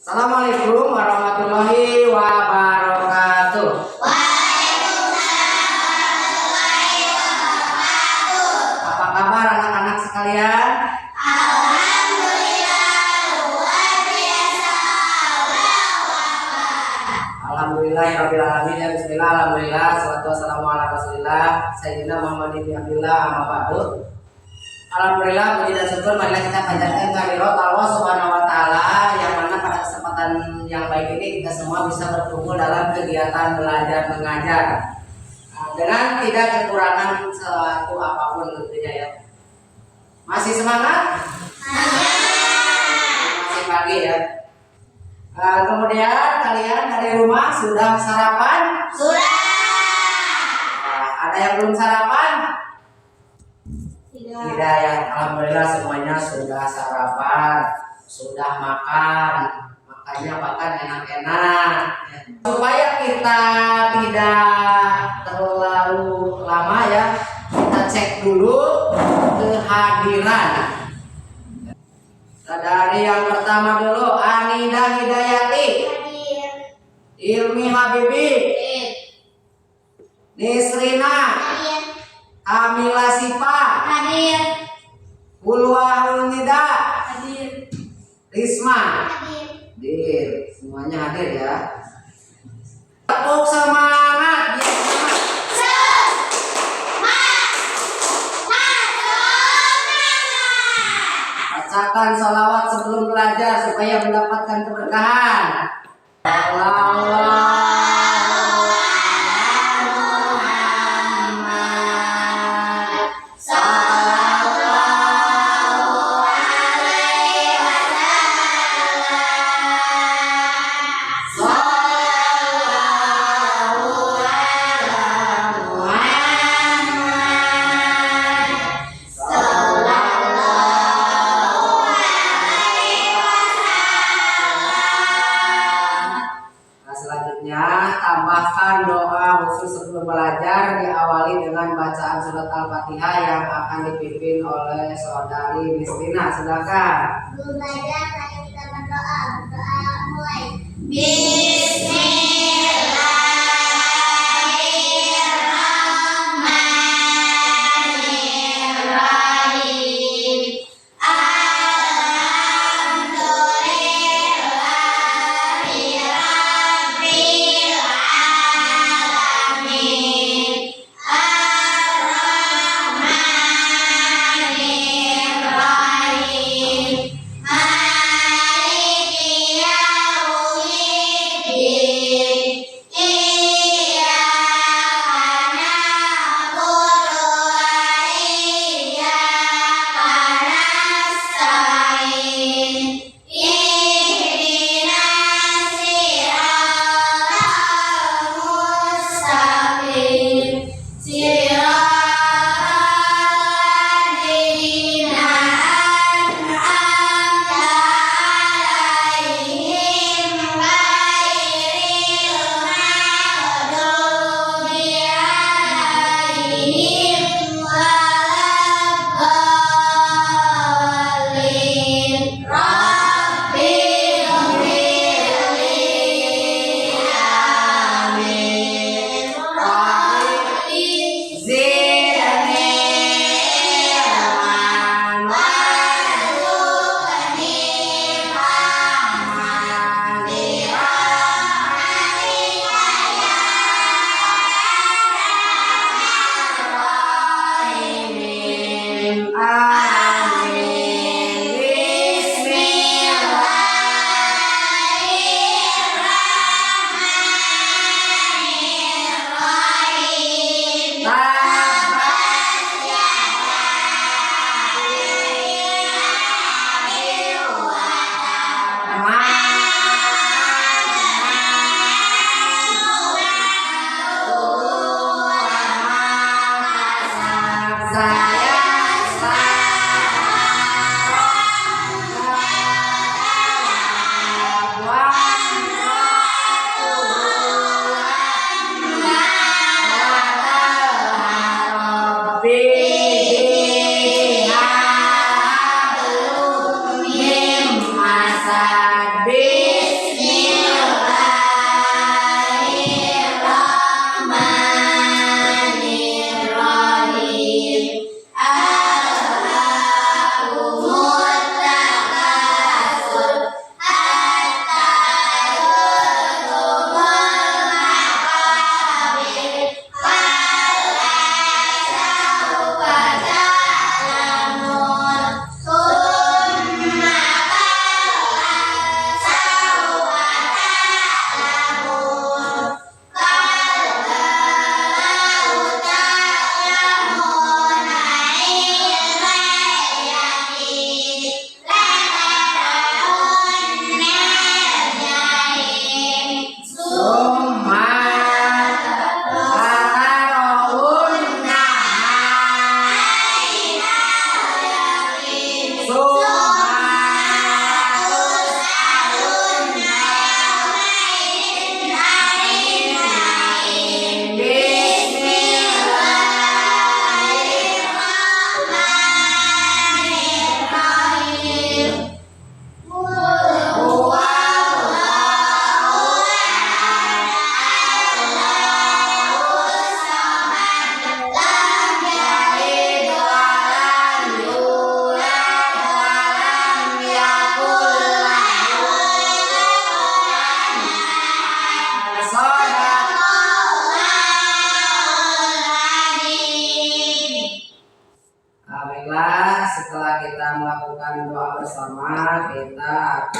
Assalamualaikum warahmatullahi wabarakatuh. Waalaikumsalam warahmatullahi wabarakatuh. Apa kabar anak-anak sekalian? Alhamdulillah luar biasa. Alhamdulillahirabbil alamin. Ya bismillah, alhamdulillah, salatu wassalamu ala rasulillah sayyidina Muhammad bin Abdullah amma ba'du. Alhamdulillah, puji dan syukur marilah kita panjatkan kehadirat Allah Subhanahu wa taala yang mana pada kesempatan yang baik ini kita semua bisa berkumpul dalam kegiatan belajar mengajar dengan tidak kekurangan suatu apapun tentunya ya. Masih semangat? Masih pagi ya. Kemudian kalian dari rumah sudah sarapan? Sudah. Ada yang belum sarapan? Tidak. Tidak ya, alhamdulillah semuanya sudah sarapan, sudah makan, makannya makan enak-enak. Supaya kita tidak terlalu lama ya, kita cek dulu kehadiran. Dari yang pertama dulu, Anida Hidayati, Hadir. Ilmi Habibi, Hadir. Nisrina, Hadir. Kamila Sipa, Hadir. Ulwahul Nida, Hadir. Risma, Hadir. semuanya hadir ya. Tepuk semangat, ya, semangat. Bacakan sholawat sebelum belajar supaya mendapatkan keberkahan. Allah. Tambahkan doa khusus sebelum belajar, diawali dengan bacaan surat Al-Fatihah yang akan dipimpin oleh saudari Nisrina. Silakan. Sebelum belajar, mari kita berdoa. Berdoa mulai. Bismillahirrahmanirrahim. Alhamdulillahirrahmanirrahim.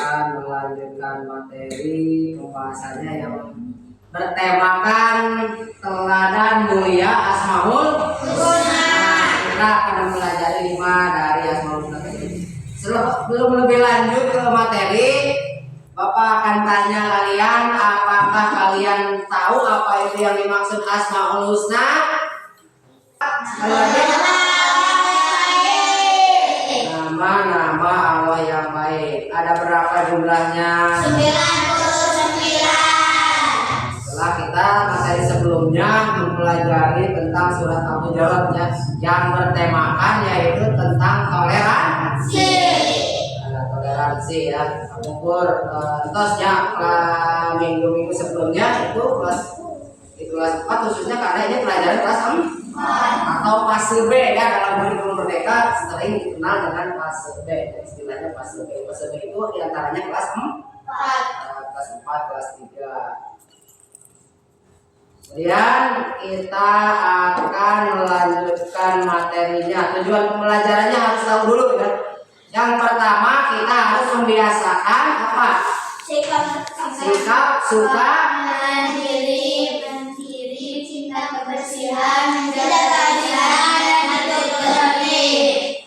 akan melanjutkan materi pembahasannya yang bertemakan teladan mulia Asmaul Husna. Kita akan mempelajari 5 dari Asmaul Husna tadi. Sebelum lebih lanjut ke materi, Bapak akan tanya kalian, apakah kalian tahu apa itu yang dimaksud Asmaul Husna? Nama-nama Allah yang baik. Ada berapa jumlahnya? 99. Setelah kita materi sebelumnya mempelajari tentang surat Al-Hujurat yang bertemakan yaitu tentang toleransi. Toleransi ya. Mengukur entosnya minggu-minggu sebelumnya itu kelas 4 khususnya karena ini pelajaran kelas 4 atau fase B ya, dalam kurikulum merdeka sering dikenal dengan fase B. Istilahnya fase B. Fase B itu diantaranya kelas 4, kelas 3. Kemudian kita akan melanjutkan materinya. Tujuan pembelajarannya harus tahu dulu ya. Yang pertama kita harus membiasakan apa? Sikap suka mandiri, cinta kebersihan, menjaga keadilan dan hidup bersih.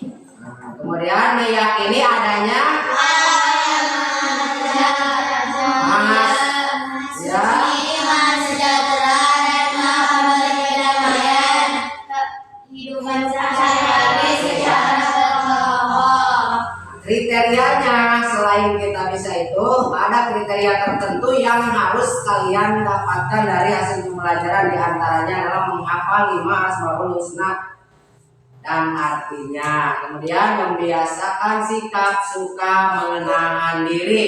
Kemudian meyakini adanya kriterianya. Selain kita bisa itu, ada kriteria tertentu yang harus kalian dapatkan dari hasil pembelajaran. Di antaranya adalah menghafal 5 Asmaul Husna dan artinya. Kemudian membiasakan sikap suka mengenangkan diri,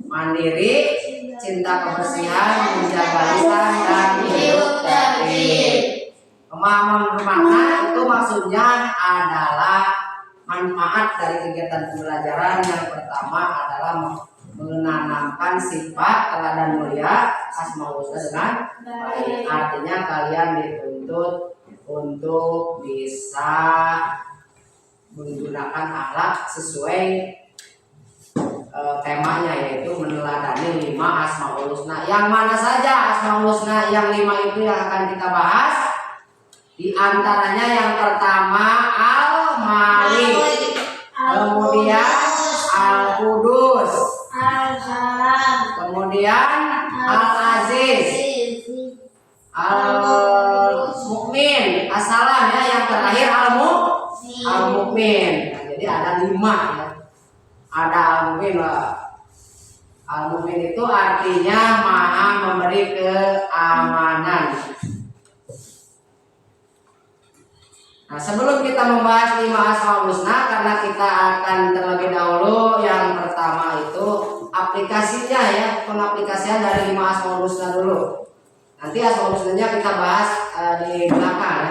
mandiri, cinta kebersihan, menjaga lisan dan hidup bersih. Pemahaman bermakna itu maksudnya adalah manfaat dari kegiatan pembelajaran. Yang pertama adalah menanamkan sifat teladan mulia Asmaul Husna dengan baik. Artinya kalian dituntut untuk bisa menggunakan akhlak sesuai temanya, yaitu meneladani 5 Asmaul Husna. Yang mana saja Asmaul Husna yang 5 itu yang akan kita bahas? Di antaranya yang pertama Al-Malik, kemudian Al-Qudus, kemudian Al-Aziz, Al-Mukmin, As-Salam ya, yang terakhir Al-Mukmin. Nah, jadi ada 5 ya. Ada Al-Mukmin lah. Al-Mukmin itu artinya Maha memberi keamanan. Nah, sebelum kita membahas 5 Asmaul Husna, karena kita akan terlebih dahulu yang pertama itu aplikasinya ya, pengaplikasian dari 5 Asmaul Husna dulu. Nanti Asmaul Husnanya kita bahas di belakang ya.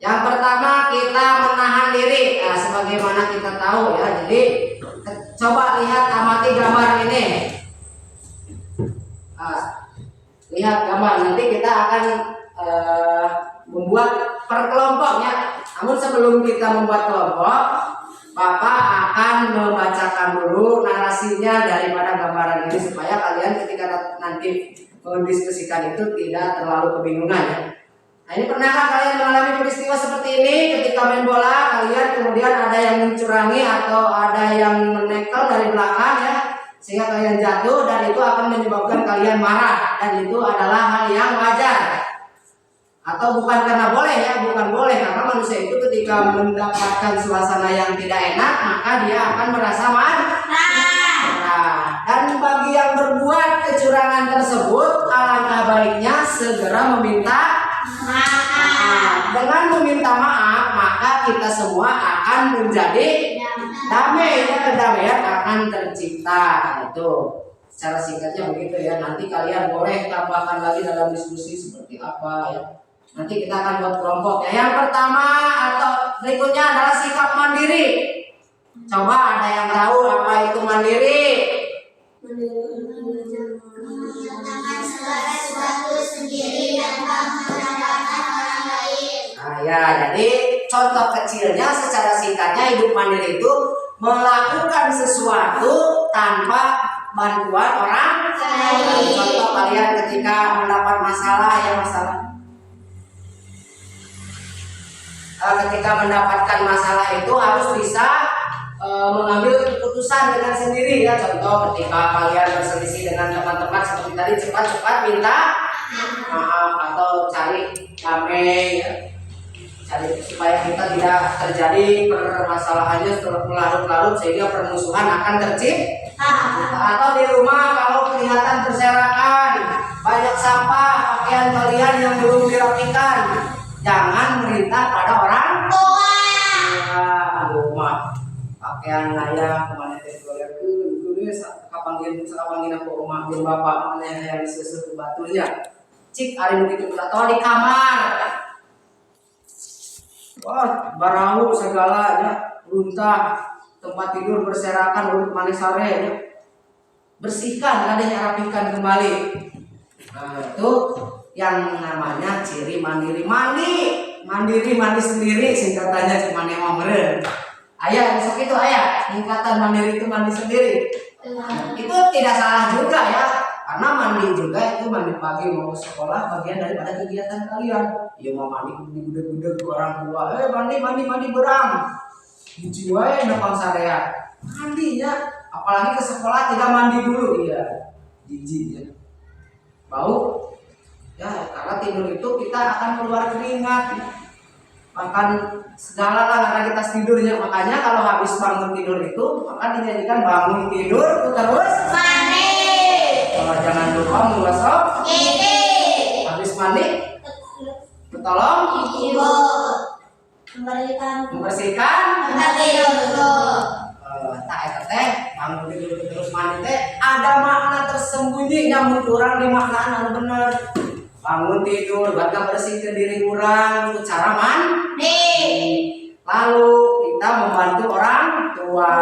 Yang pertama kita menahan diri. Nah, sebagaimana kita tahu ya, jadi coba lihat, amati gambar ini. Lihat gambar, nanti kita akan membuat per kelompoknya. Namun sebelum kita membuat kelompok, Bapak akan membacakan dulu narasinya daripada gambaran ini supaya kalian ketika nanti mendiskusikan itu tidak terlalu kebingungan ya. Nah, ini pernahkah kalian mengalami peristiwa seperti ini ketika main bola, kalian kemudian ada yang mencurangi atau ada yang menekel dari belakang ya, sehingga kalian jatuh dan itu akan menyebabkan kalian marah, dan itu adalah hal yang wajar. Atau bukan karena boleh ya, bukan boleh, karena manusia itu ketika mendapatkan suasana yang tidak enak maka dia akan merasa marah. Dan bagi yang berbuat kecurangan tersebut, alangkah baiknya segera meminta maaf. Dengan meminta maaf maka kita semua akan menjadi damai, dan kedamaian akan tercipta. Itu secara singkatnya begitu ya. Nanti kalian boleh tambahkan lagi dalam diskusi seperti apa ya. Nanti kita akan buat kelompok ya. Yang pertama atau berikutnya adalah sikap mandiri. Coba ada yang tahu apa itu mandiri? Mengerjakan segala sesuatu sendiri tanpa mengandalkan orang lain. Nah ya, jadi contoh kecilnya secara singkatnya hidup mandiri itu melakukan sesuatu tanpa bantuan orang lain. Contoh kalian ketika mendapat masalah ketika mendapatkan masalah itu harus bisa mengambil keputusan dengan sendiri ya. Contoh ketika kalian berselisih dengan teman-teman seperti tadi, cepat-cepat minta maaf atau cari damai ya. Cari supaya kita tidak terjadi permasalahannya berlarut-larut sehingga permusuhan akan tercipta. Atau di rumah kalau kelihatan berserakan, banyak sampah, pakaian kalian yang belum dirapikan, jangan merintah pada orang tua. Rumah pakaian ayah kemana terkeluar kapanggin aku rumah jeung bapak mana yang susu batunya. Cik ari begitu atau di kamar. Wah, barau segalanya, runtah, tempat tidur berserakan, urut manis sare ya. Bersihkan, adanya rapikan kembali. Nah, itu yang namanya ciri mandiri. Mandiri sendiri singkatannya cuma nema meureun. Ayah, besok itu ayah, singkatan mandiri itu mandi sendiri. Itu tidak salah juga ya. Karena mandi juga itu mandi pagi mau ke sekolah bagian daripada kegiatan kalian. Ya mau mandi gudeg-gudeg ke orang tua. Mandi berang. Hiji wae nepang sarea. Mandinya apalagi ke sekolah tidak mandi dulu ya. Jijik ya. Bau. Ya karena tidur itu kita akan keluar keringat. Bahkan segala lah aktivitas tidurnya. Makanya kalau habis bangun tidur itu maka dinyanyikan bangun tidur terus mandi. Jangan lupa menggosok gigi. Habis mandi, tolong ibu membersihkan tempat tidur. Tak teh bangun tidur terus mandi teh ada makna tersembunyi yang kurang dimaknaan bener. Bangun tidur, bakal bersihkan diri kurang untuk cara mandi. Lalu kita membantu orang tua.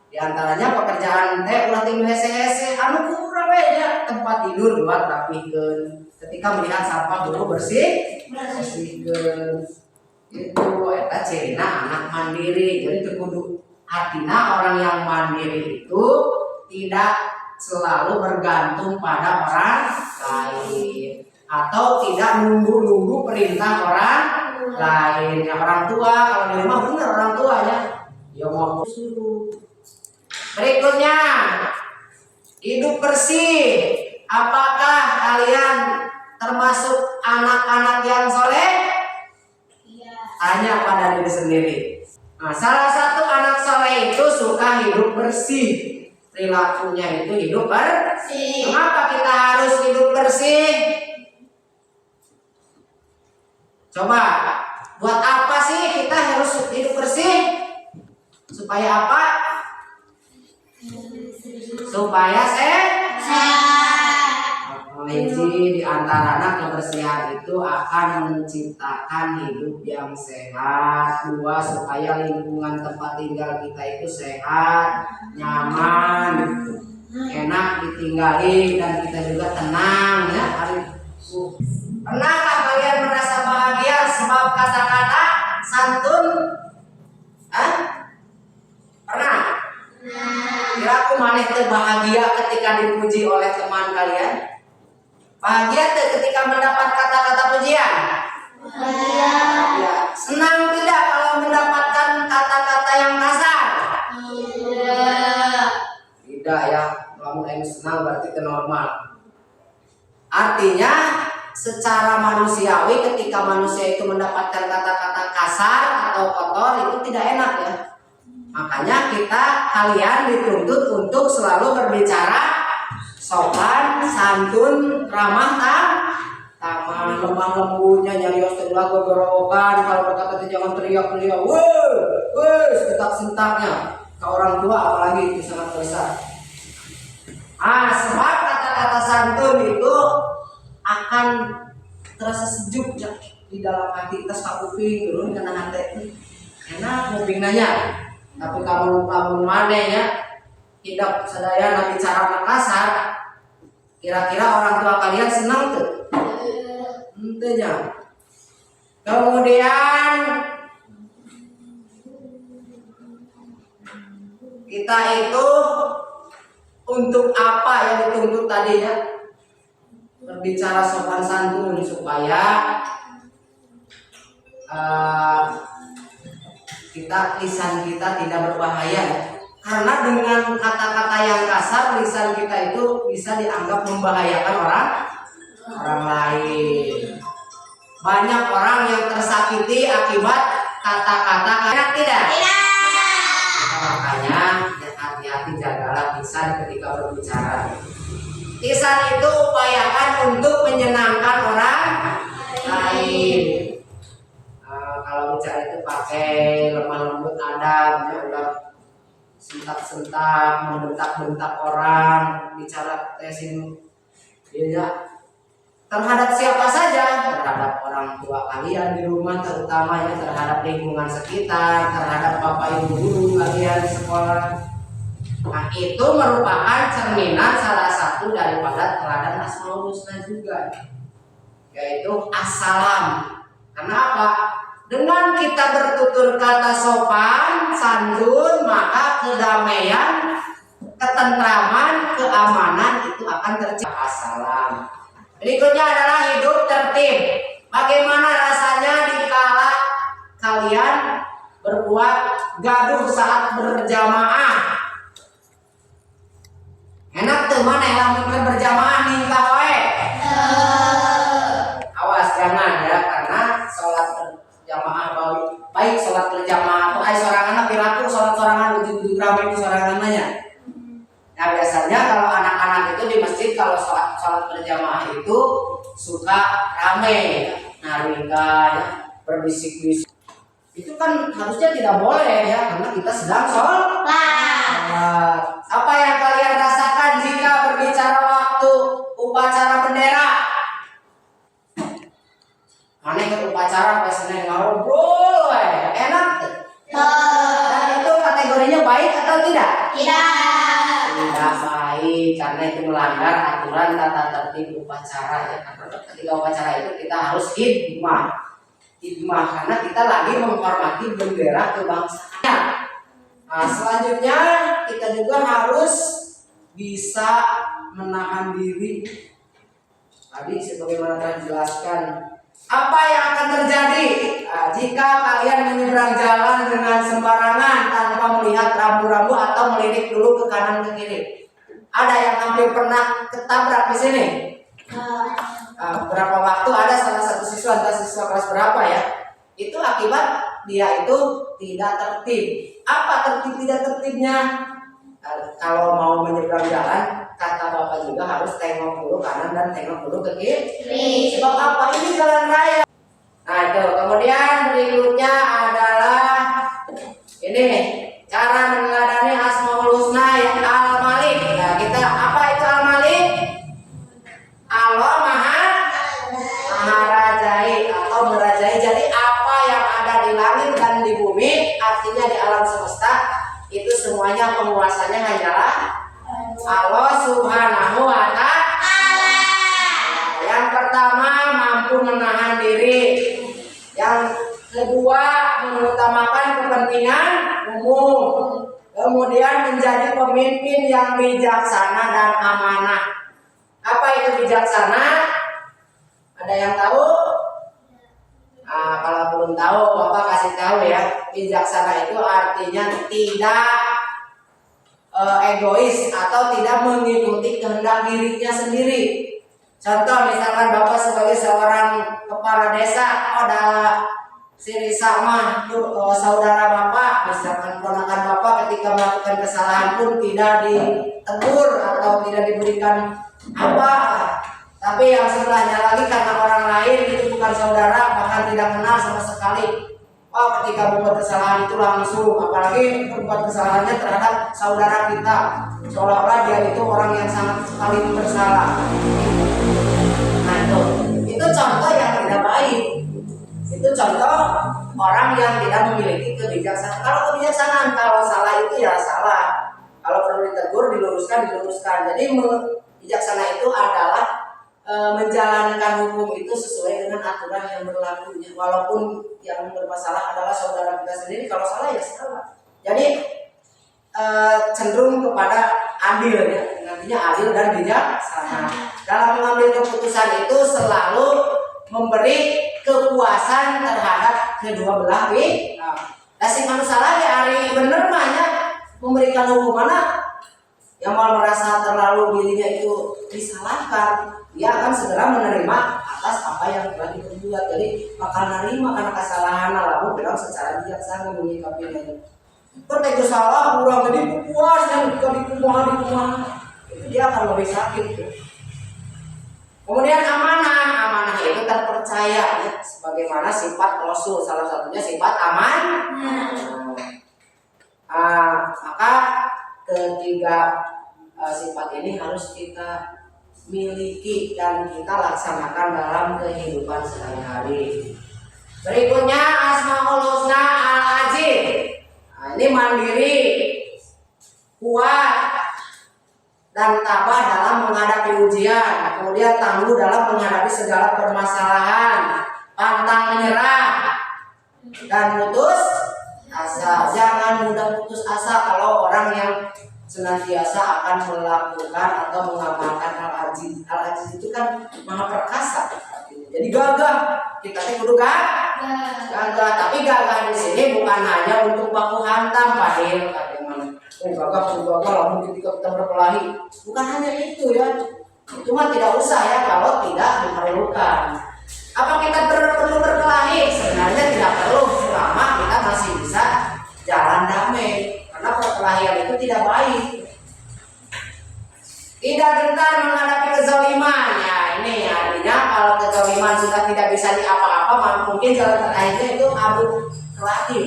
Di antaranya pekerjaan teh ulah tinggal hese-hese anu kurang aja tempat tidur buat rapihkeun. Ketika melihat sampah dulu bersihkeun. Itu eta cirina anak mandiri. Jadi kudu artinya orang yang mandiri itu tidak selalu bergantung pada orang lain atau tidak nunggu perintah orang lain. Ya, orang tua kalau di rumah bener orang tua ya mau suruh. Berikutnya, hidup bersih. Apakah kalian termasuk anak-anak yang soleh? Iya. Tanya pada diri sendiri. Nah, salah satu anak soleh itu suka hidup bersih. Perilakunya itu hidup bersih. Kenapa kita harus hidup bersih? Coba, buat apa sih kita harus hidup bersih? Supaya apa? Supaya sehat. Di antara anak kebersihan itu akan menciptakan hidup yang sehat. Dua, supaya lingkungan tempat tinggal kita itu sehat, nyaman, enak ditinggali dan kita juga tenang ya. Pernahkah kalian merasa bahagia sebab kata-kata santun? Pernah? Kira aku maneh teu bahagia ketika dipuji oleh teman kalian? Bahagia teu ketika mendapat kata-kata pujian? Bahagia. Senang tidak kalau mendapatkan kata-kata yang kasar? Tidak ya. Kalau yang senang berarti itu normal. Artinya secara manusiawi ketika manusia itu mendapatkan kata-kata kasar atau kotor itu tidak enak ya. Makanya kalian dituntut untuk selalu berbicara sopan, santun, ramah tamah, lemah lembutnya, nyarios telah gogorokan. Kalau berkata jangan teriak-teriak, woi, sentak-sentaknya ke orang tua apalagi itu sangat besar. Sebab kata-kata santun itu akan terasa sejuk ya di dalam hati kita sakuping turun kena hati. Enak nguping nanya. Tapi kamu mana ya tidak sadaya nanti cara kasar, kira-kira orang tua kalian senang tuh? Tentunya. Kemudian kita itu untuk apa yang dituntut tadinya? Berbicara sopan santun supaya lisan kita tidak berbahaya. Karena dengan kata-kata yang kasar lisan kita itu bisa dianggap membahayakan orang lain. Banyak orang yang tersakiti akibat kata-kata yang tidak. Makanya hati-hati, jagalah lisan ketika berbicara. Lisan itu upayakan untuk menyenangkan orang lain. Kalau bicara itu pakai lemah lembut adab, ya, sentak-sentak, membentak-bentak orang, bicara tesin, ya, terhadap siapa saja, terhadap orang tua kalian di rumah, terutama ya, terhadap lingkungan sekitar, terhadap bapak ibu guru kalian di sekolah. Nah, itu merupakan cerminan salah satu daripada teladan Asmaul Husna juga, yaitu assalam. Kenapa? Dengan kita bertutur kata sopan, santun, maka kedamaian, ketentraman, keamanan itu akan tercipta. Assalam. Berikutnya adalah hidup tertib. Bagaimana rasanya dikala kalian berbuat gaduh saat berjamaah? Enak tuh mana yang berjamaah nih kawe? Awas jangan ya, karena sholat berjamaah baik sholat berjamaah atau sorangan perilaku sholat sorangan ujung-ujung ramai di sorangannya. Nah biasanya kalau anak-anak itu di masjid kalau sholat berjamaah itu suka rame, naringkan, berbisik-bisik. Itu kan harusnya tidak boleh ya, karena kita sedang sholat. Apa yang kalian rasakan jika berbicara waktu upacara bendera? Mana ikut upacara biasanya ngobrol, enak. Dan itu kategorinya baik atau tidak? Tidak baik, karena itu melanggar aturan tata tertib upacara ya. Karena ketika upacara itu kita harus hikmah, karena kita lagi menghormati bendera kebangsaan. Nah, selanjutnya kita juga harus bisa menahan diri. Tadi sebagaimana telah dijelaskan, apa yang akan terjadi jika kalian menyeberang jalan dengan sembarangan tanpa melihat rambu-rambu atau melirik dulu ke kanan ke kiri? Ada yang hampir pernah ketabrak di sini? Berapa waktu ada salah satu siswa, entah siswa kelas berapa ya, itu akibat dia itu tidak tertib. Apa tertib tidak tertibnya? Kalau mau menyeberang jalan, kata bapak juga harus tengok dulu kanan dan tengok dulu ke kiri. Sebab apa? Ini jalan raya. Nah itu. Kemudian berikutnya adalah ini cara meneladani Asmaul Husna yang Al-Malik. Nah kita apa itu Al-Malik? Allah Maharajai atau merajai. Jadi apa yang ada di langit dan di bumi, artinya di alam semesta, itu semuanya penguasanya hanyalah Allah Subhanahu wa Ta'ala. Yang pertama mampu menahan diri. Yang kedua mengutamakan kepentingan umum. Kemudian menjadi pemimpin yang bijaksana dan amanah. Apa itu bijaksana? Ada yang tahu? Kalau belum tahu, Bapak kasih tahu ya. Bijaksana itu artinya tidak egois atau tidak mengikuti kehendak dirinya sendiri. Contoh misalkan Bapak sebagai seorang kepala desa, ada si Risa mah saudara Bapak, misalkan ponakan Bapak ketika melakukan kesalahan pun tidak ditegur atau tidak diberikan apa. Tapi yang sebelahnya lagi karena orang lain itu bukan saudara, bahkan tidak kenal sama sekali. Ketika berbuat kesalahan itu langsung, apalagi berbuat kesalahannya terhadap saudara kita, seolah-olah dia itu orang yang sangat sekali bersalah. Nah itu contoh yang tidak baik. Itu contoh orang yang tidak memiliki kebijaksanaan. Kalau kebijaksanaan, kalau salah itu ya salah. Kalau perlu ditegur, diluruskan. Jadi bijaksana itu adalah menjalankan hukum itu sesuai dengan aturan yang berlaku. Walaupun yang bermasalah adalah saudara kita sendiri, kalau salah ya salah. Jadi cenderung kepada adil ya, dengan artinya adil dan bijaksana. Dalam mengambil keputusan itu selalu memberi kepuasan terhadap kedua belah pihak. Si manusia lagi hari bener mahnya memberikan hukuman yang malah merasa terlalu dirinya itu disalahkan, dia akan segera menerima atas apa yang telah diperbuat. Jadi bakal menerima karena kesalahan lalu bilang secara bijaksana menyikapinya. Ketika salah kurang jadi puas dan jika dikumaha itu dia akan lebih sakit. Kemudian amanah itu terpercaya ya, sebagaimana sifat Rasul, salah satunya sifat aman. Maka ketiga sifat ini harus kita miliki dan kita laksanakan dalam kehidupan sehari-hari. Berikutnya Asmaul Husna Al-Ajib. Ini mandiri, kuat, dan tabah dalam menghadapi ujian, kemudian tangguh dalam menghadapi segala permasalahan, pantang menyerah, dan putus asa. Jangan mudah putus asa kalau orang yang senantiasa akan melakukan atau mengamalkan al-ajiz. Al-ajiz itu kan maha perkasa. Jadi gagah, kita kudu gagah. Tapi gagah di sini bukan hanya untuk baku hantam, Padil. Gagah, lalu ketika kita berkelahi, bukan hanya itu ya. Itu mah tidak usah ya kalau tidak diperlukan. Apa kita perlu berkelahi? Sebenarnya tidak perlu selama kita masih bisa jalan damai. Karena perkelahian itu tidak baik. Tidak gentar menghadapi kezaliman. Ya ini artinya kalau kezaliman sudah tidak bisa diapa-apa, mungkin jalan terakhirnya itu adu kelahi.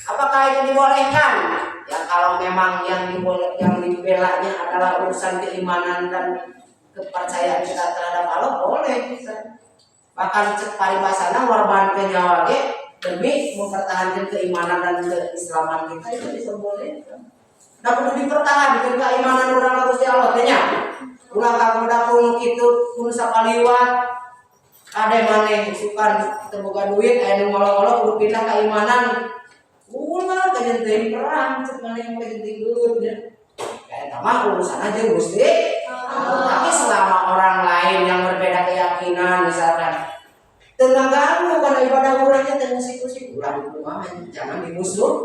Apakah itu dibolehkan? Ya kalau memang yang dibelanya adalah urusan keimanan dan kepercayaan kita terhadap Allah, boleh. Bahkan cek paribasana warban penyawa demi mempertahankan keimanan dan keislaman kita itu diperbolehkan. Nah perlu dipertahankan keimanan orang harus di Allah tanya. Ulang kakung itu pun sapaliwat. Ada mana suka terbuka duit, ada ngolong-ngolong kudu pindah keimanan. Ulah kajenting perang, cek mana yang kajenting gelut ya. Kayak tamah urusan aja Gusti. Tapi selama orang lain yang berbeda keyakinan misalkan tenaga karena ibadah murahnya dan musik-musik ulah di rumah, jangan dimusuhi.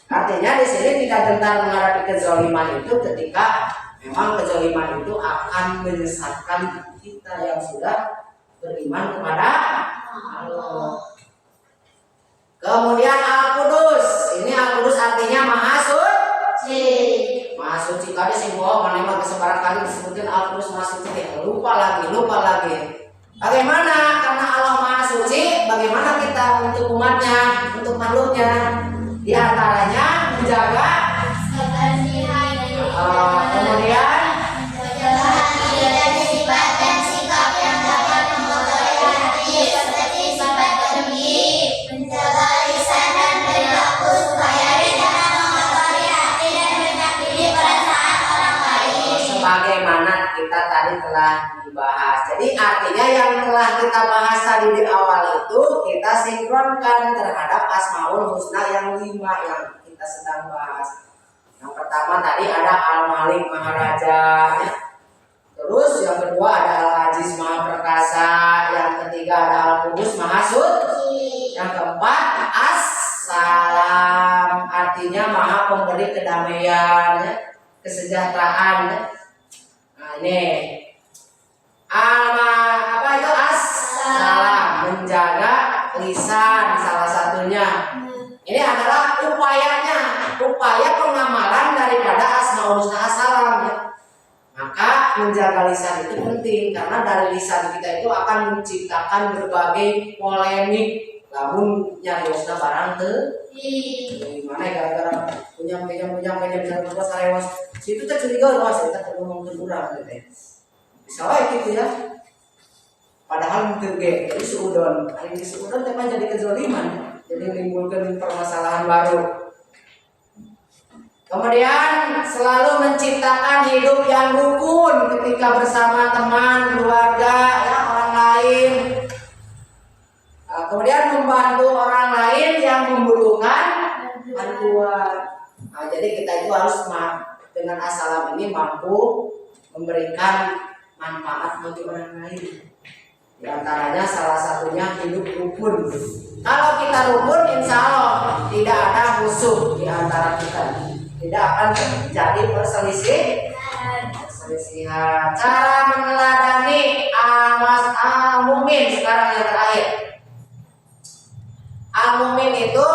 Artinya di sini tidak gentar menghadapi kezaliman itu ketika memang kezaliman itu akan menyesatkan kita yang sudah beriman kepada Allah. Kemudian Al-Qudus. Ini Al-Qudus artinya Maha Suci. Maha Suci tadi simbol mana kesebaran kali disebutin Al-Qudus Maha Suci. Lupa lagi. Bagaimana? Karena Allah Maha Suci, bagaimana kita untuk umatnya, untuk makhluknya? Di antaranya menjaga kemudian sifat dan sikap yang dapat mengotori hati seperti sifat dengki, menjaga lisan dan perilaku supaya tidak mengotori hati dan menyakiti perasaan orang lain. Sebagaimana kita tadi telah dibahas. Jadi artinya yang telah kita bahas tadi di awal itu kita sinkronkan terhadap Asmaul Husna yang 5 yang kita sedang bahas. Yang pertama tadi ada Al-Malik Maharaja, ya. Terus yang kedua ada Al-Aziz Maha Perkasa, yang ketiga ada Al-Qudus Maha Suci, yang keempat As-Salam artinya Maha Pemberi kedamaian, ya, kesejahteraan, ya. Nah ini apa itu As-Salam, menjaga lisan salah satunya. Ini adalah upaya pengamalan daripada Asmaul Husna As-Salam, ya. Maka menjaga lisan itu penting karena dari lisan kita itu akan menciptakan berbagai polemik. Namun nyari husna barang tuh gimana gara-gara punya bisa berbuat sarewas. Situ teh curiga luas kita ngomong kurang gitu. Bisa wae gitu ya. Padahal mungkin jadi seudon. Hari ini seudon tema jadi kezaliman. Jadi menimbulkan permasalahan baru. Kemudian selalu menciptakan hidup yang rukun ketika bersama teman, keluarga, ya, orang lain. Kemudian membantu orang lain yang membutuhkan bantuan. Nah, jadi kita itu harus dengan assalam ini mampu memberikan manfaat bagi orang lain. Di antaranya salah satunya hidup rukun. Kalau kita rukun, insya Allah tidak ada musuh di antara kita, tidak akan terjadi perselisihan. Cara meneladani al-mumin sekarang yang terakhir. Al-mumin itu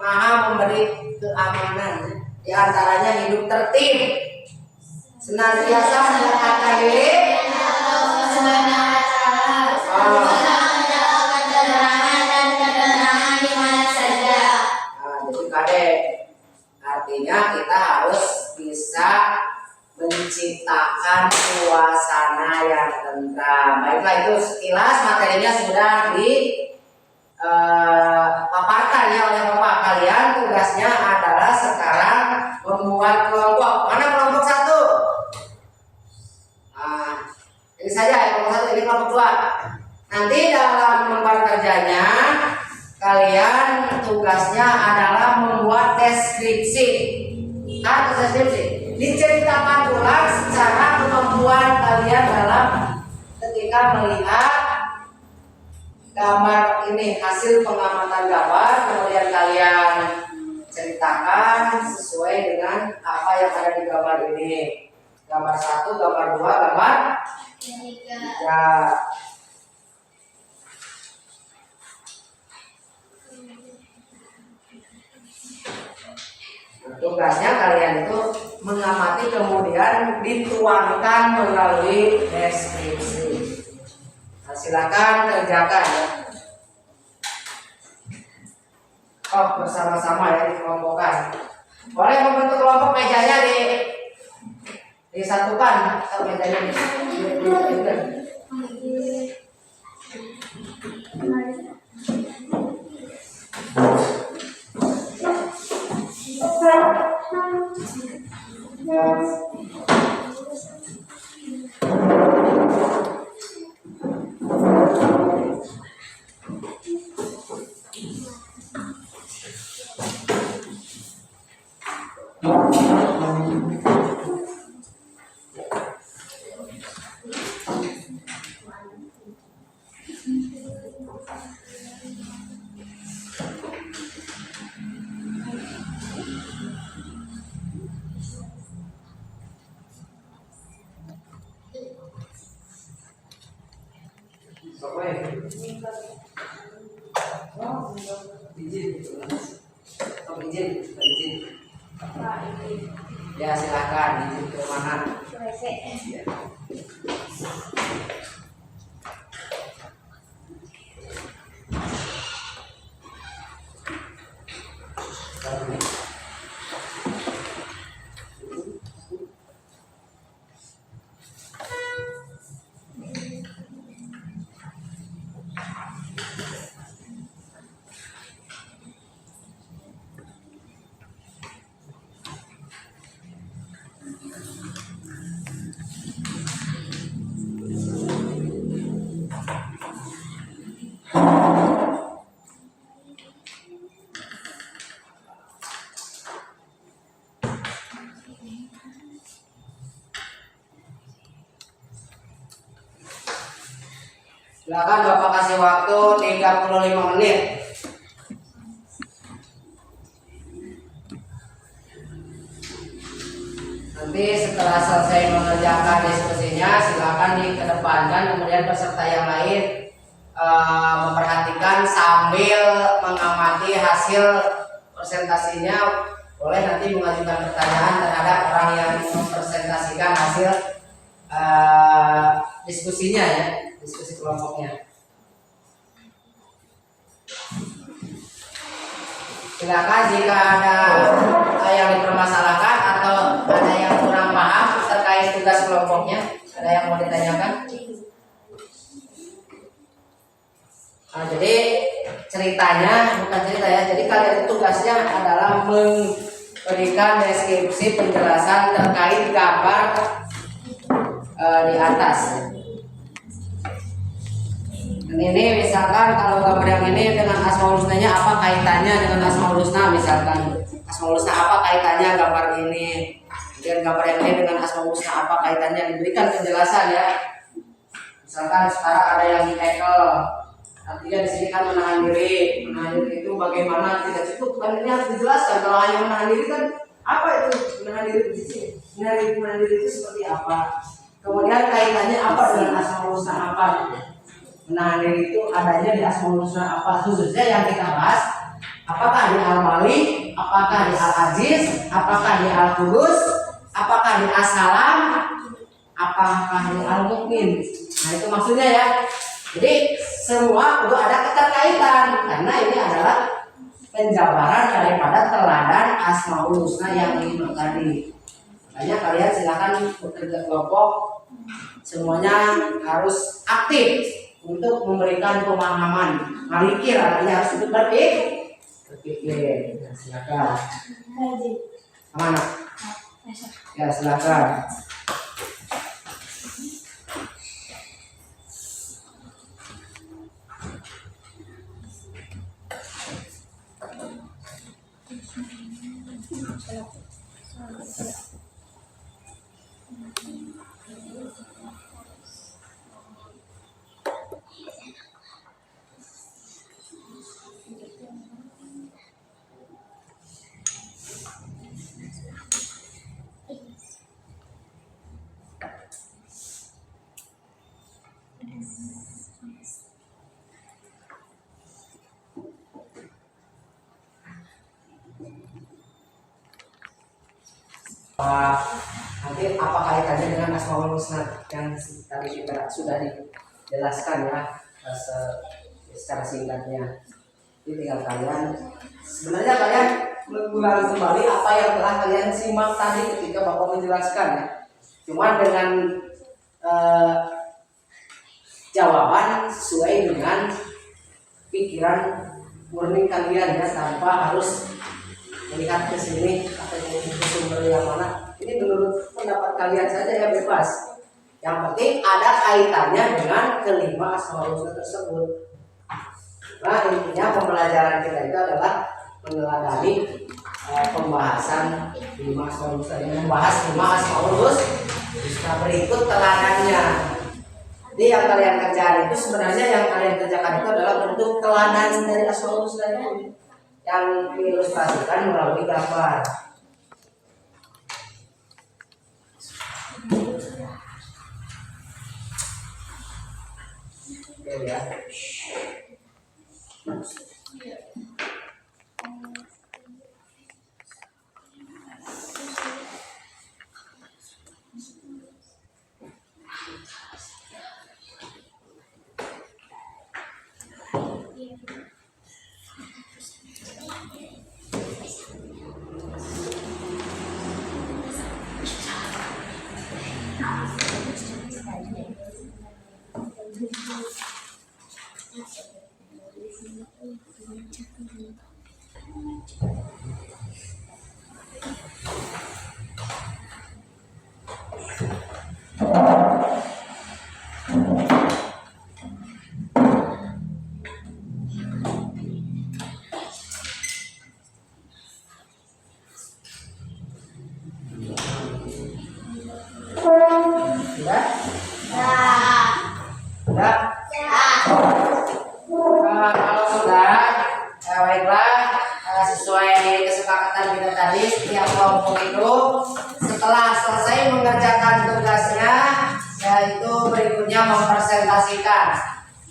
maha memberi keamanan. Di antaranya hidup tertib, senantiasa mendekatkan diri, jadi kade artinya kita harus bisa menciptakan suasana yang tentram. Baiklah, itu sekilas materinya sudah dipaparkan ya oleh Bapak. Kalian tugasnya adalah sekarang membuat kelompok. Mana kelompok 1? Ini saja kelompok 1, ini kelompok 2. Nanti dalam lembar kerjanya kalian tugasnya adalah membuat deskripsi. Deskripsi diceritakan ulang secara kemampuan kalian dalam ketika melihat gambar ini, hasil pengamatan gambar, kemudian kalian ceritakan sesuai dengan apa yang ada di gambar ini. Gambar 1, gambar 2, gambar 3. Tugasnya kalian itu mengamati kemudian dituangkan melalui deskripsi. Nah, silakan kerjakan ya. Bersama-sama ya, dikelompokkan. Boleh membentuk kelompok, mejanya disatukan atau mejanya disatukan. Ya silakan izin ke mana? Ya. Silakan Bapak kasih waktu 35 menit. Nanti setelah selesai mengerjakan diskusinya, silakan dikedepankan, kemudian peserta yang lain memperhatikan sambil mengamati hasil presentasinya. Boleh nanti mengajukan pertanyaan terhadap orang yang mempresentasikan hasil diskusinya ya, diskusi kelompoknya. Silakan jika ada yang dipermasalahkan atau ada yang kurang paham terkait tugas kelompoknya, ada yang mau ditanyakan? Nah, jadi ceritanya bukan cerita ya. Jadi kalian tugasnya adalah memberikan deskripsi penjelasan terkait gambar di atas. Dan ini misalkan kalau gambar yang ini dengan Asmaul Husnanya, apa kaitannya dengan Asmaul Husna misalkan. Asmaul Husna apa kaitannya gambar ini, kemudian gambar yang ini dengan Asmaul Husna apa kaitannya, diberikan penjelasan ya. Misalkan sekarang ada yang di-tackle, artinya di sini kan menahan diri itu bagaimana, tidak cukup kan ini harus dijelaskan. Kalau hanya menahan diri kan apa itu menahan diri di sini, menahan diri itu seperti apa, kemudian kaitannya apa dengan Asmaul Husna apa. Menahan diri itu adanya di Asmaul Husna apa, khususnya yang kita bahas apakah di Al-Malik, apakah di Al-Aziz, apakah di Al-Qudus, apakah di As-Salam, apakah di Al-Mukmin. Nah itu maksudnya ya. Jadi semua itu ada keterkaitan karena ini adalah penjabaran daripada teladan Asmaul Husna yang 5 tadi. Makanya kalian silakan bekerja kelompok, semuanya harus aktif untuk memberikan pemahaman. Malikir artinya harus ikut berpikir. Nah, silakan. Mana? Ya silakan. Nanti apa kaitannya dengan Asmaul Husna yang tadi sudah dijelaskan ya secara singkatnya. Jadi tinggal kalian sebenarnya kalian mengulang kembali apa yang telah kalian simak tadi ketika Bapak menjelaskan ya. Cuma dengan jawaban sesuai dengan pikiran murni kalian ya, tanpa harus melihat ke sini atau ke sumber yang mana. Ini menurut pendapat kalian saja ya, bebas. Yang penting ada kaitannya dengan kelima Asmaul Husna tersebut. Nah intinya pembelajaran kita itu adalah meneladani pembahasan 5 Asmaul Husna, yang membahas 5 Asmaul Husna berikut teladannya. Jadi yang kalian kerjakan itu sebenarnya yang kalian kerjakan itu adalah bentuk teladan dari Asmaul Husna itu yang diilustrasikan melalui gambar. Oke ya.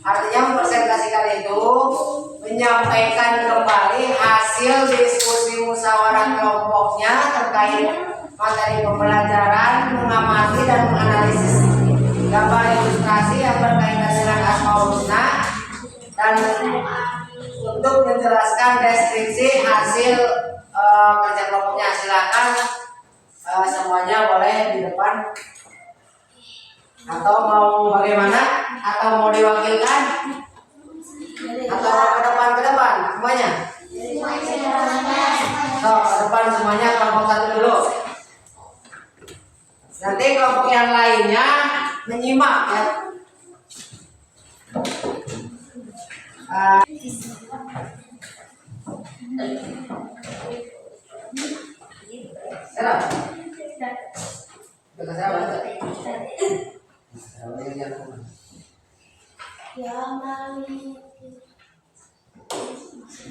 Artinya mempresentasikan itu menyampaikan kembali hasil diskusi musyawarah kelompoknya terkait materi pembelajaran, mengamati dan menganalisis gambar ilustrasi yang berkaitan dengan Asmaul Husna, dan untuk menjelaskan deskripsi hasil kerja kelompoknya. Silakan semuanya boleh di depan, atau mau bagaimana, atau mau diwakilkan, atau mau ke depan semuanya. So, ke depan semuanya, kelompok satu dulu. Nanti kelompok yang lainnya menyimak ya. Serap. Dekat saya baca. Ya Malik.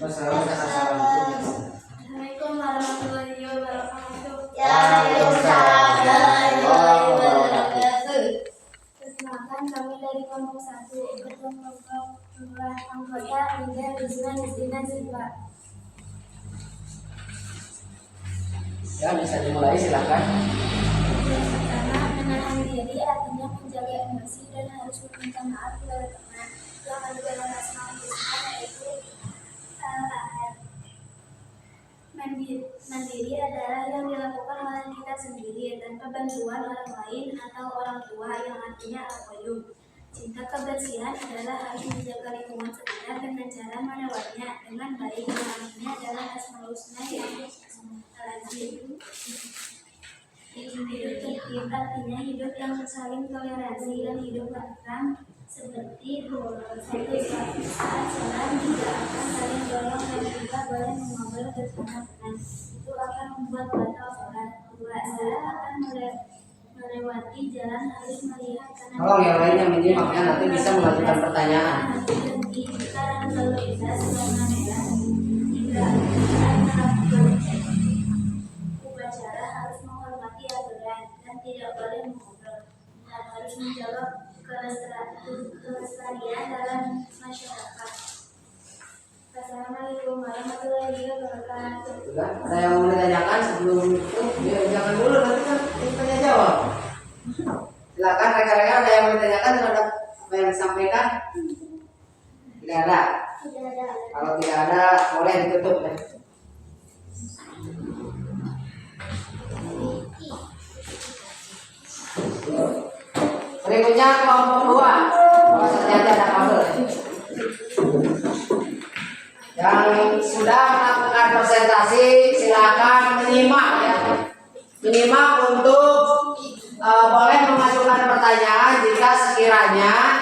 Assalamualaikum warahmatullahi wabarakatuh. Waalaikumsalam warahmatullahi wabarakatuh. Perkenalkan, kami dari kelompok 1 ketua kelompok jumlah anggota Linda Rizna Nisdina Zilba. Ya, bisa dimulai silakan. Yang pertama, menahan diri artinya menjaga emosi dan harus meminta maaf kepada teman. Yang kedua adalah Asmaul Husna, yaitu al-ahad. Mandiri adalah yang dilakukan oleh kita sendiri tanpa bantuan orang lain atau orang tua, yang artinya al-qayyum. Cinta kebersihan adalah harus menjaga lingkungan sekitar dengan cara merawatnya dengan baik, yang artinya adalah Asmaul Husna, yaitu al-azim. Hidup tertib artinya hidup yang saling toleransi dan hidup tentram, seperti satu saat salam juga akan saling dorong dan juga boleh mengobrol bersama teman. Itu akan membuat batal sholat. Dua, salah akan melewati jalan harus melihat kanan. Tolong yang lainnya menyimaknya, nanti bisa mengajukan pertanyaan. Berhenti jika lalu lintas warna merah. Tiga, saat melakukan upacara harus menghormati aturan dan tidak boleh mengobrol. Dan harus menjawab kelestarian dalam masyarakat. Assalamualaikum warahmatullahi wabarakatuh. Sudah, ada yang mau ditanyakan sebelum itu? Ya, jangan dulu, nanti kan tanya jawab. Silakan rekan-rekan, ada yang mau ditanyakan terhadap apa yang disampaikan? Tidak ada. Tidak ada. Kalau tidak ada, boleh ditutup ya. Berikutnya kelompok 2. Kalau ternyata ada kabel. Yang sudah melakukan presentasi silakan menyimak ya. Menyimak untuk boleh mengajukan pertanyaan jika sekiranya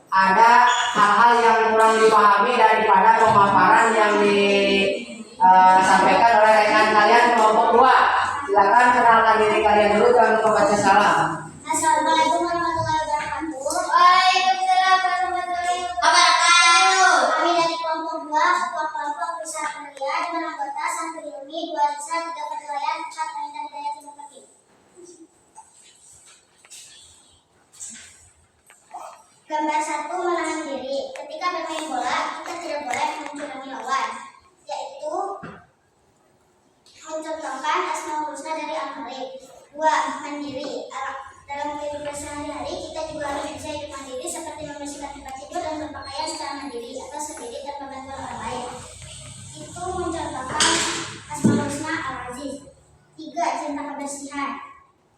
ada hal-hal yang kurang dipahami daripada pemaparan yang disampaikan oleh rekan kalian kelompok 2. Silakan kenalkan diri kalian dulu, jangan lupa baca salam. Assalamualaikum warahmatullahi wabarakatuh. Waalaikumsalam warahmatullahi wabarakatuh. Kami dari kelompok 2, ketua kelompok Pusat Penilaian dengan anggota Santriumi 2 Desa 3 Penilaian 4 Penilaian Hidayah 3 Peti. Gambar 1, menahan diri. Ketika bermain bola, kita tidak boleh mencurangi lawan, yaitu mencontohkan Asmaul Husna dari Al-Malik. 2. Mandiri. Dalam kehidupan sehari-hari kita juga harus bisa hidup mandiri, seperti membersihkan tempat tidur dan berpakaian secara mandiri atau sendiri tanpa bantuan orang lain. Itu mencontohkan Asmaul Husna Al-Aziz. 3. Cinta kebersihan.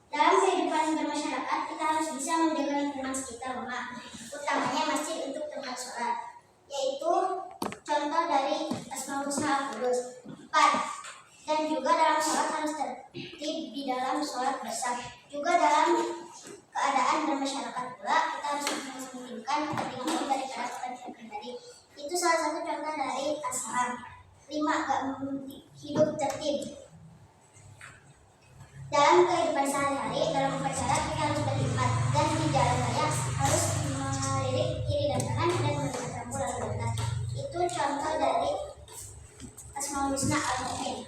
Dalam kehidupan bermasyarakat kita harus bisa menjaga lingkungan sekitar rumah, utamanya masjid untuk tempat sholat, yaitu contoh dari Asmaul Husna Al-Qudus. 4. Dan juga dalam sholat harus tertib di dalam sholat bersama. Juga dalam keadaan bermasyarakat pula kita harus menginginkan kepentingan umum daripada kepentingan pribadi. Itu salah satu contoh dari as-salam. 5. Hidup tertib. Dalam kehidupan sehari-hari, dalam upacara kita harus berkhidmat dan di jalan raya harus melirik kiri dan kanan dan melihat rambu lalu lintas. Itu contoh dari Asmaul Husna Al-Mu'min.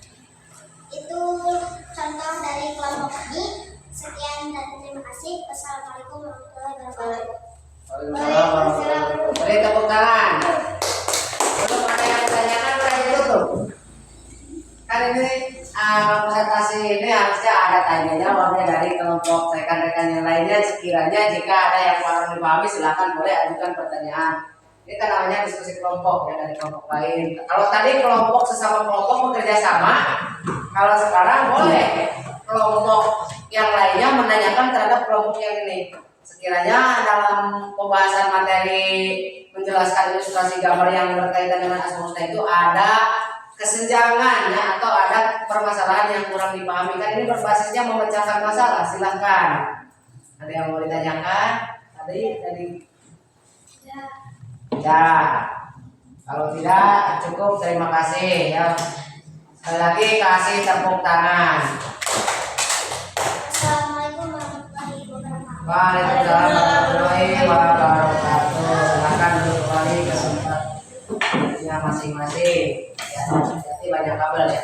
Itu contoh dari kelompok ini. Sekian dan terima kasih. Wassalamualaikum warahmatullahi wabarakatuh. Waalaikumsalam. Beri tepuk tangan. Belum ada yang ditanyakan, boleh ditutup. Kan ini presentasi ini harusnya ada tanya jawabnya dari kelompok rekan-rekan yang lainnya. Sekiranya jika ada yang kurang dipahami, silakan boleh ajukan pertanyaan. Ini kan namanya diskusi kelompok ya, dari kelompok lain. Kalau tadi kelompok sesama kelompok bekerja sama, kalau sekarang boleh kelompok yang lainnya menanyakan terhadap kelompok yang ini. Sekiranya dalam pembahasan materi menjelaskan ilustrasi gambar yang berkaitan dengan Asmaul Husna itu ada kesenjangan ya, atau ada permasalahan yang kurang dipahami, kan ini berbasisnya memecahkan masalah. Silahkan, ada yang mau ditanyakan? Tadi ya, kalau tidak cukup, terima kasih ya. Sekali lagi kasih tepuk tangan. Waalaikumsalam warahmatullahi wabarakatuh. Silakan duduk kembali ke tempatnya masing-masing. Ya, hati-hati banyak kabel ya.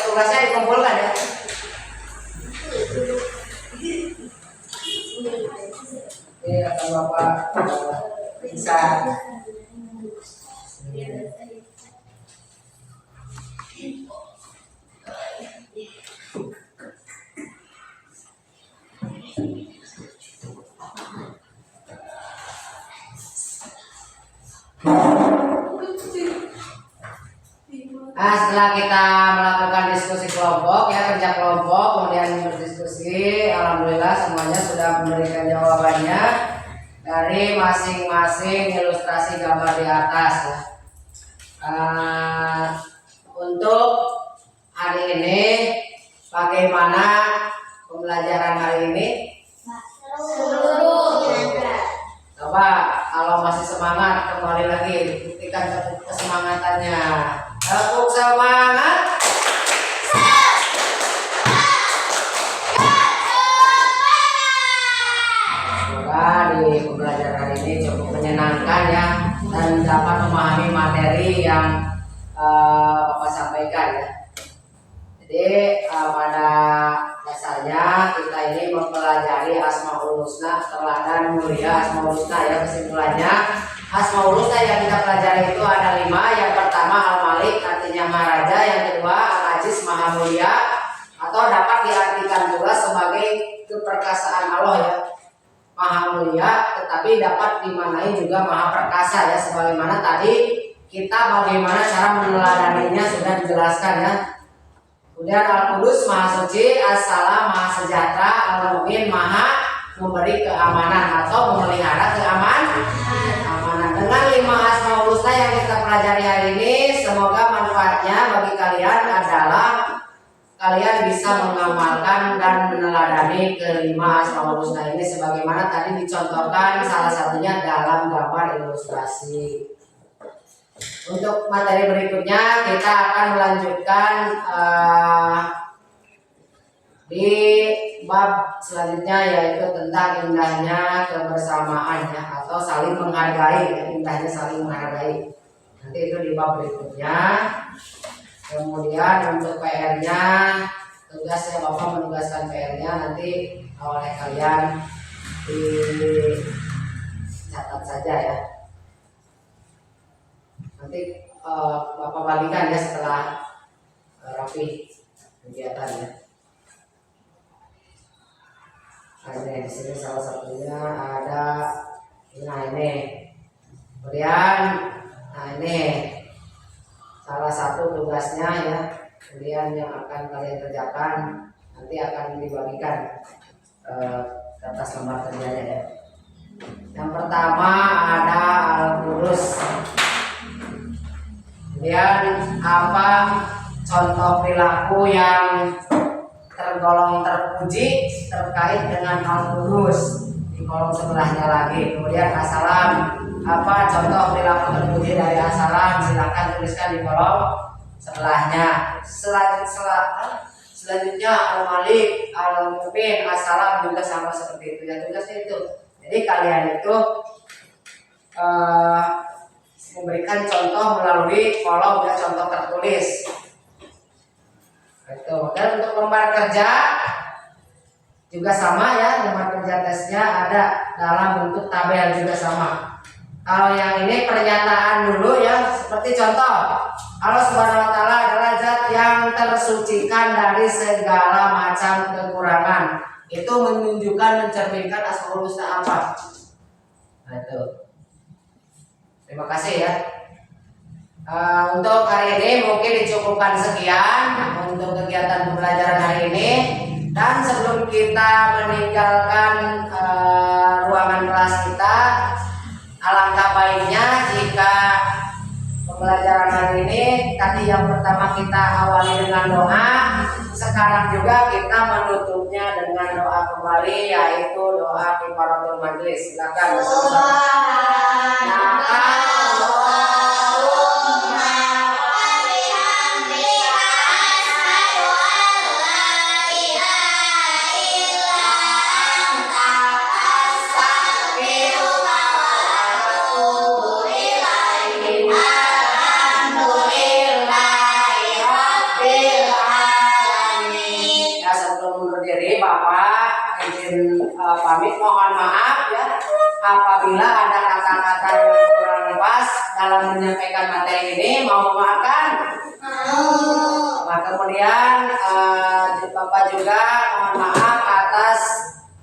Tugasnya dikumpulkan ya. Oke, akan Bapak bisa. Nah, setelah kita melakukan diskusi kelompok ya, kerja kelompok, kemudian berdiskusi, alhamdulillah semuanya sudah memberikan jawabannya dari masing-masing ilustrasi gambar di atas ya. Untuk hari ini bagaimana pembelajaran hari ini? Coba kalau masih semangat kembali lagi buktikan kesemangatannya. Tepuk semangat. Semoga di pembelajaran hari ini cukup menyenangkan ya dan dapat memahami materi yang Bapak sampaikan ya. Jadi pada dasarnya kita ini mempelajari Asmaul Husna, teladan mulia Asmaul Husna ya. Kesimpulannya Asmaul Husna yang kita pelajari itu ada 5. Yang pertama Al-Malik, artinya Maha Raja. Yang kedua Al-Aziz, Maha Mulia, atau dapat diartikan juga sebagai keperkasaan Allah ya, Maha Mulia, tetapi dapat dimaknai juga Maha Perkasa ya. Sebagaimana tadi kita bagaimana cara meneladaninya sudah dijelaskan ya. Kemudian Al-Qudus, Maha Suci, As-Salam, Maha Sejahtera, Al-Mu'min, Maha memberi keamanan atau memelihara keamanan. Dengan 5 Asmaul Husna yang kita pelajari hari ini, semoga manfaatnya bagi kalian adalah kalian bisa mengamalkan dan meneladani ke-5 Asmaul Husna ini sebagaimana tadi dicontohkan salah satunya dalam gambar ilustrasi. Untuk materi berikutnya kita akan melanjutkan di bab selanjutnya, yaitu tentang indahnya kebersamaan ya, atau saling menghargai. Indahnya saling menghargai, nanti itu di bab berikutnya. Kemudian untuk PR-nya, tugasnya Bapak menugaskan PR-nya nanti oleh kalian dicatat saja ya. Nanti Bapak bagikan ya setelah rapi kegiatan ya. Nah, ini di sini salah satunya ada, nah ini. Kemudian, nah ini salah satu tugasnya ya. Kemudian yang akan kalian kerjakan nanti akan dibagikan kertas lembar kerjanya ya. Yang pertama ada Al-Qudus. Kemudian apa contoh perilaku yang tergolong terpuji terkait dengan Al-Qudus di kolom sebelahnya lagi. Kemudian As-Salam, apa contoh perilaku terpuji dari As-Salam, silakan tuliskan di kolom sebelahnya. Selanjutnya Al-Malik, Al-Mu'min, As-Salam juga sama seperti itu ya, tugasnya itu. Jadi kalian itu memberikan contoh melalui kolom ya, contoh tertulis. Itu. Dan untuk lembar kerja juga sama ya, lembar kerja tesnya ada dalam bentuk tabel juga sama. Kalau yang ini pernyataan dulu ya, seperti contoh, Allah Subhanahu wa taala adalah zat yang tersucikan dari segala macam kekurangan. Itu menunjukkan, mencerminkan Asmaul Husna apa? Nah itu. Terima kasih ya. Untuk hari ini mungkin dicukupkan sekian untuk kegiatan pembelajaran hari ini. Dan sebelum kita meninggalkan ruangan kelas kita, alangkah baiknya jika pembelajaran pembelajaran hari ini. Tadi yang pertama kita awali dengan doa. Sekarang juga kita menutupnya dengan doa kembali, yaitu doa kifaratul majlis. Silakan bersama. Ya, sebelum undur diri, Bapak izin pamit, mohon maaf ya apabila ada kata-kata yang kurang pas dalam menyampaikan materi ini. Mau memaafkan? Nah, kemudian Bapak juga mohon maaf atas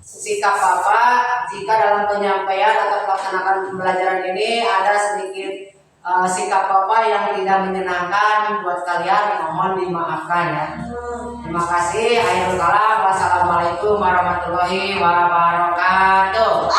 sikap Bapak jika dalam penyampaian atau pelaksanaan pembelajaran ini ada sedikit sikap Bapak yang tidak menyenangkan buat kalian, mohon dimaafkan ya. Terima kasih. Akhirul kalam. Wassalamualaikum warahmatullahi wabarakatuh.